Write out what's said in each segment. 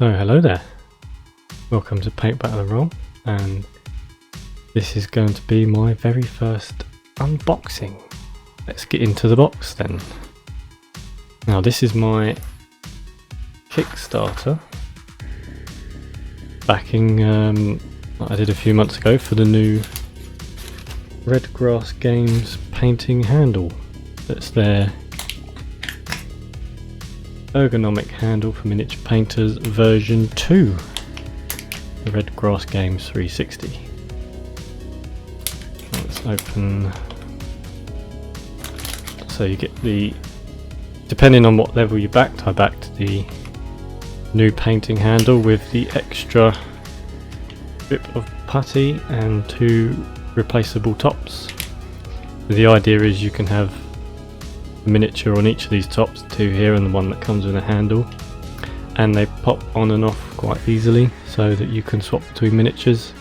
So hello there, welcome to Paint Battle and Roll, and this is going to be my very first unboxing. Let's get into the box then. Now this is my Kickstarter backing I did a few months ago for the new Red Grass Games painting handle. That's their ergonomic handle for miniature painters version 2, the Red Grass Games 360. Let's open. So you get the, depending on what level you backed, I backed the new painting handle with the extra strip of putty and 2 replaceable tops. The idea is you can have a miniature on each of these tops, 2 here and the one that comes with a handle, and they pop on and off quite easily so that you can swap between miniatures.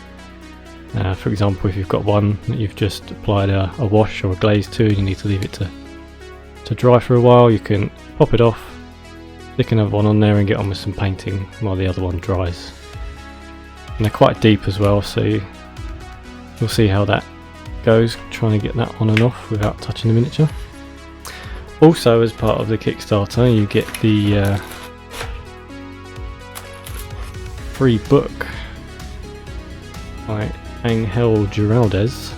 For example, if you've got one that you've just applied a wash or a glaze to and you need to leave it to dry for a while, you can pop it off, stick another one on there and get on with some painting while the other one dries. And they're quite deep as well, so you'll see how that goes, trying to get that on and off without touching the miniature. Also, as part of the Kickstarter, you get the free book by Angel Giraldez,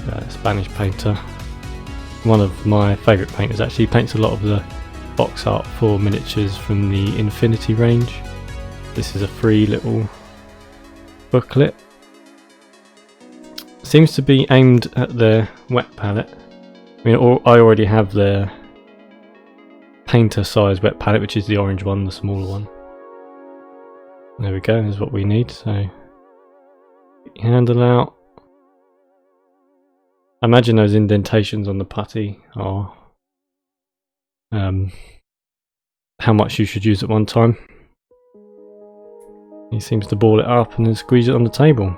a Spanish painter. One of my favourite painters, actually. He paints a lot of the box art for miniatures from the Infinity range. This is a free little booklet. Seems to be aimed at the wet palette. I mean, I already have the painter size wet palette, which is the orange one, the smaller one. There we go, is what we need. So, get your handle out. I imagine those indentations on the putty are how much you should use at one time. He seems to ball it up and then squeeze it on the table.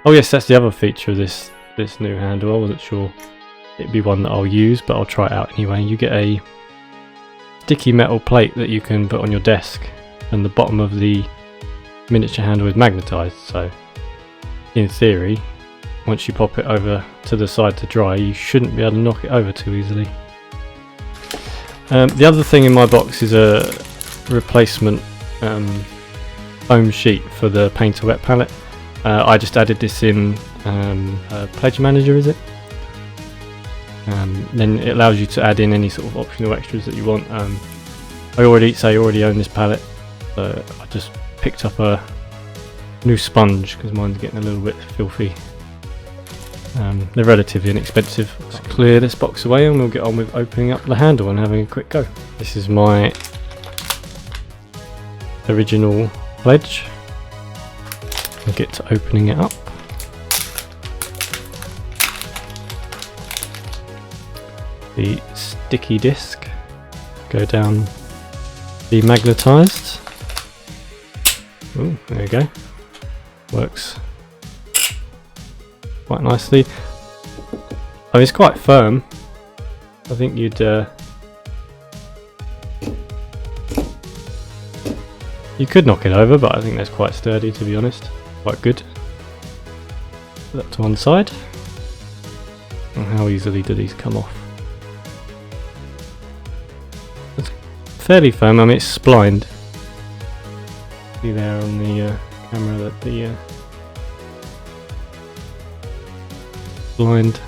Oh yes, that's the other feature of this new handle. I wasn't sure it'd be one that I'll use, but I'll try it out anyway. You get a sticky metal plate that you can put on your desk, and the bottom of the miniature handle is magnetised, so in theory once you pop it over to the side to dry, you shouldn't be able to knock it over too easily. The other thing in my box is a replacement foam sheet for the painter wet palette. I just added this in Pledge Manager, is it? Then it allows you to add in any sort of optional extras that you want. I already own this palette, so I just picked up a new sponge because mine's getting a little bit filthy. They're relatively inexpensive. Let's clear this box away and we'll get on with opening up the handle and having a quick go. This is my original pledge. I'll get to opening it up. The sticky disc, go down demagnetized. Oh, there we go. Works quite nicely. I mean, it's quite firm. I think you could knock it over, but I think that's quite sturdy, to be honest. Quite good. Put that to one side. And how easily do these come off? It's fairly firm. I mean, it's splined. See there on the camera that the splined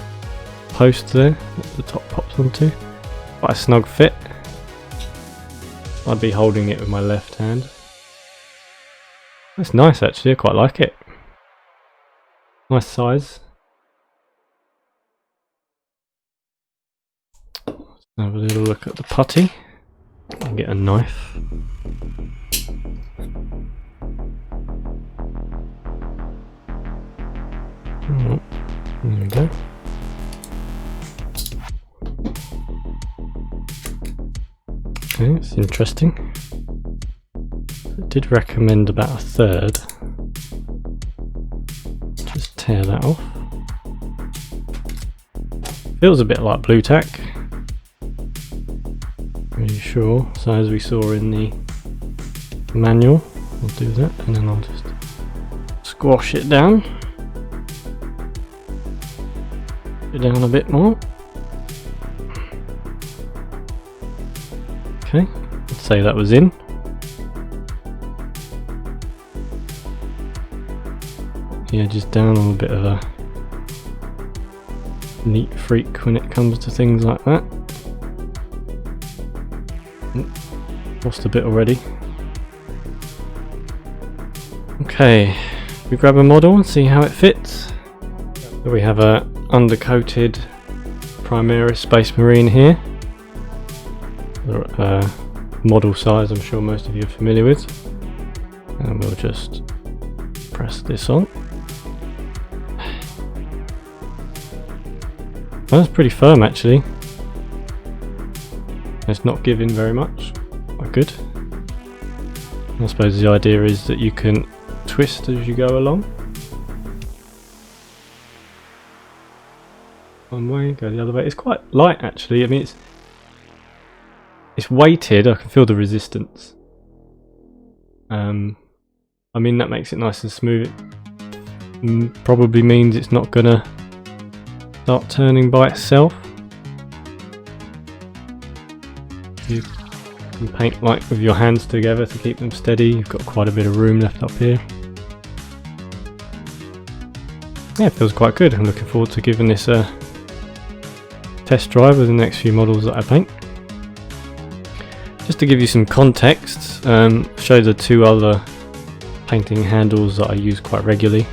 post there that the top pops onto. Quite a snug fit. I'd be holding it with my left hand. That's nice, actually. I quite like it. Nice size. Let's have a little look at the putty and get a knife. Oh, there we go. Okay, it's interesting. I did recommend about 1/3. Just tear that off. Feels a bit like blue tack. Pretty sure. So as we saw in the manual. I'll do that, and then I'll just squash it down. Put it down a bit more. Okay, let's say that was in. The edges down. I'm a bit of a neat freak when it comes to things like that. Lost a bit already. Okay, we grab a model and see how it fits. So we have a undercoated Primaris Space Marine here. Model size I'm sure most of you are familiar with. And we'll just press this on. That's pretty firm actually. It's not giving very much. Quite good. I suppose the idea is that you can twist as you go along. One way, go the other way. It's quite light actually. I mean it's weighted. I can feel the resistance. I mean that makes it nice and smooth. It probably means it's not gonna start turning by itself. You can paint like with your hands together to keep them steady. You've got quite a bit of room left up here. Yeah, it feels quite good. I'm looking forward to giving this a test drive with the next few models that I paint. Just to give you some context, show the two other painting handles that I use quite regularly.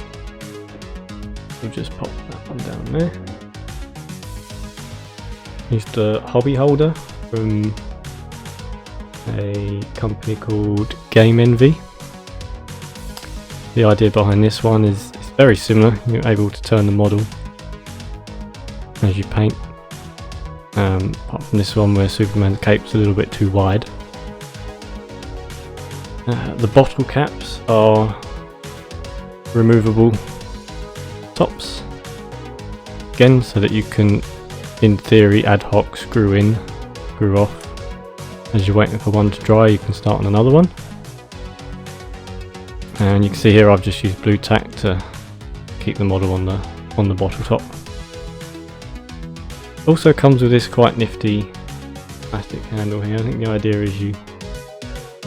We'll just pop that one down there. Used a hobby holder from a company called Game Envy. The idea behind this one is it's very similar. You're able to turn the model as you paint. Apart from this one where Superman's cape's a little bit too wide. The bottle caps are removable tops. Again, so that you can, in theory, ad hoc screw in, screw off. As you're waiting for one to dry, you can start on another one. And you can see here I've just used blue tack to keep the model on the bottle top. Also comes with this quite nifty plastic handle here. I think the idea is you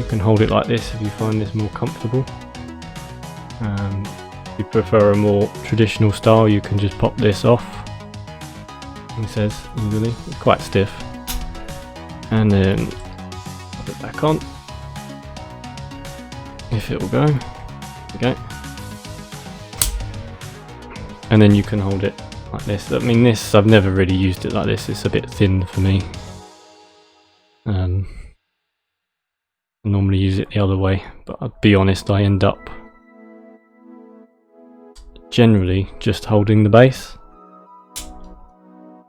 can hold it like this if you find this more comfortable. If you prefer a more traditional style, you can just pop this off. It says easily, it's quite stiff. And then put it back on. If it will go. Okay. And then you can hold it like this. I mean, this, I've never really used it like this. It's a bit thin for me. I normally use it the other way, but I'll be honest, I end up generally just holding the base.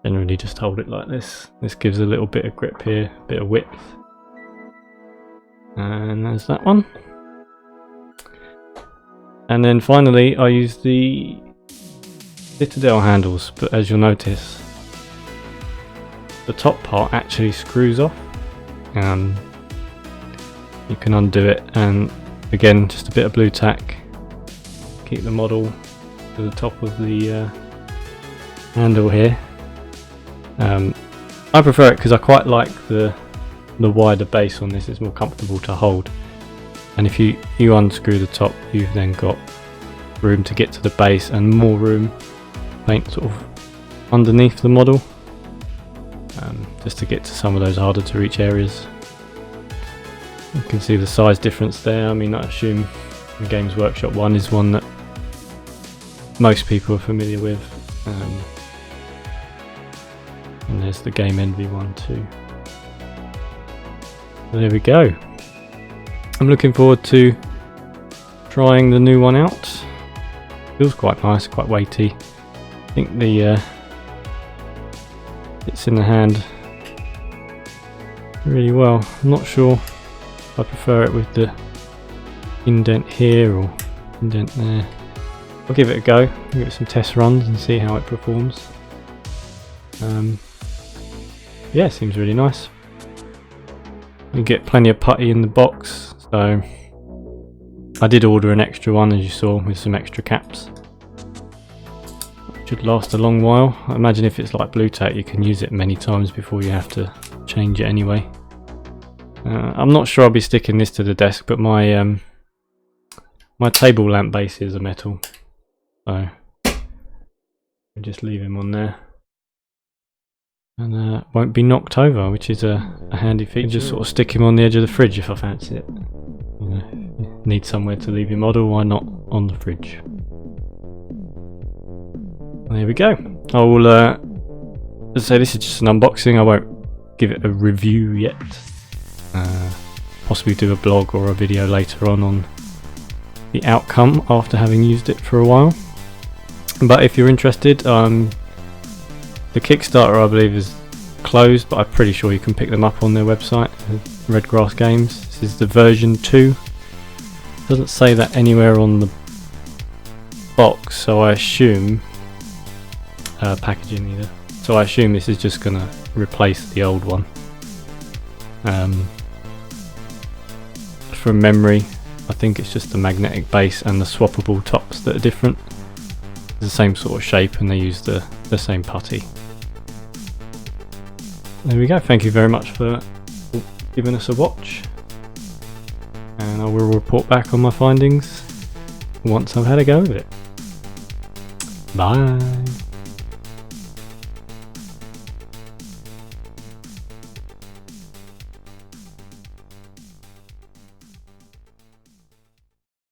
Generally just hold it like this. This gives a little bit of grip here, a bit of width. And there's that one. And then finally I use the Citadel handles, but as you'll notice, the top part actually screws off. You can undo it, and again, just a bit of blue tack. Keep the model to the top of the handle here. I prefer it because I quite like the wider base on this. It's more comfortable to hold. And if you unscrew the top, you've then got room to get to the base and more room to paint sort of underneath the model, just to get to some of those harder to reach areas. You can see the size difference there. I mean, I assume the Games Workshop one is one that most people are familiar with. And there's the Game Envy one too. So there we go. I'm looking forward to trying the new one out. Feels quite nice, quite weighty. I think it's in the hand really well. I'm not sure if I prefer it with the indent here or indent there. I'll give it a go, give it some test runs and see how it performs. Yeah, seems really nice. You get plenty of putty in the box, so I did order an extra one, as you saw, with some extra caps. Should last a long while. I imagine if it's like Blue Tack, you can use it many times before you have to change it anyway. I'm not sure I'll be sticking this to the desk, but my my table lamp bases are metal, so I'll just leave him on there, and won't be knocked over, which is a handy feature. Just sort of stick him on the edge of the fridge if I fancy it. You know, you need somewhere to leave your model, why not on the fridge? There we go. I will, as I say, this is just an unboxing. I won't give it a review yet. Possibly do a blog or a video later on the outcome after having used it for a while. But if you're interested, the Kickstarter I believe is closed, but I'm pretty sure you can pick them up on their website, Redgrass Games. This is the version 2. Doesn't say that anywhere on the box, so I assume packaging either. So I assume this is just going to replace the old one. From memory, I think it's just the magnetic base and the swappable tops that are different. It's the same sort of shape, and they use the same putty. There we go. Thank you very much for giving us a watch, and I will report back on my findings once I've had a go with it. Bye.